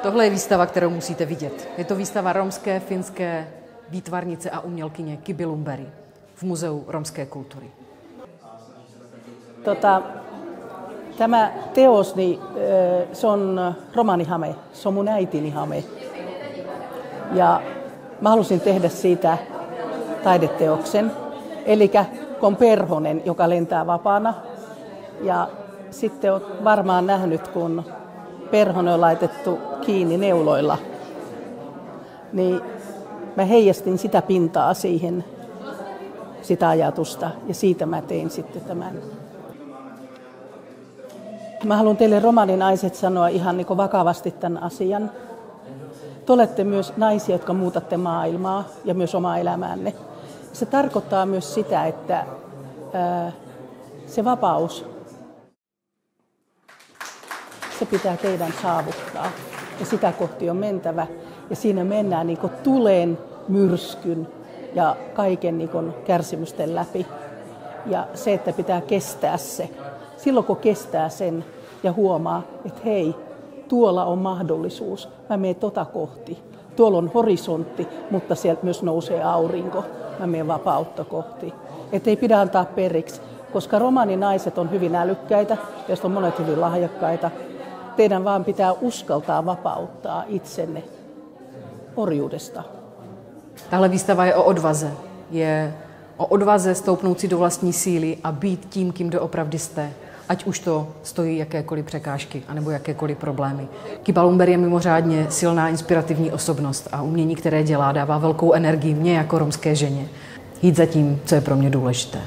Tohle je výstava, kterou musíte vidět. Je to výstava romské, finské výtvarnice a umělkyně Kiby Lumbery v Muzeu romské kultury. Tämä teos, niin, se on romanihame, se on mun äitini hame. Ja mä halusin tehdä siitä taideteoksen. Eli on perhonen, joka lentää vapaana. Ja sitten olet varmaan nähnyt, kun perhonen on laitettu kiinni neuloilla. Niin mä heijastin sitä pintaa siihen, sitä ajatusta. Ja siitä mä tein sitten tämän. Mä haluan teille romaninaiset sanoa ihan niin kuin vakavasti tämän asian. Te olette myös naisia, jotka muutatte maailmaa ja myös omaa elämäänne. Se tarkoittaa myös sitä, että se vapaus, se pitää teidän saavuttaa ja sitä kohti on mentävä. Ja siinä mennään niin kuin tulen, myrskyn ja kaiken niin kuin kärsimysten läpi. Ja se, että pitää kestää se. Silloin kun kestää sen ja huomaa, että hei, tuolla on mahdollisuus, mä menen tota kohti. Tuolla on horisontti, mutta sieltä myös nousee aurinko. Mä menen vapautta kohti. Että ei pidä antaa periksi, koska romaninaiset on hyvin älykkäitä, joista on monet hyvin lahjakkaita. Teidän vaan pitää uskaltaa vapauttaa itsenne orjuudesta. Tahle výstava je o odvaze. Je o odvaze stoupnout si do vlastní síly a být tím, kým doopravdy jste. Ať už to stojí jakékoliv překážky anebo jakékoliv problémy. Kiba Lumbery je mimořádně silná inspirativní osobnost a umění, které dělá, dává velkou energii mně jako romské ženě. Jít za tím, co je pro mě důležité.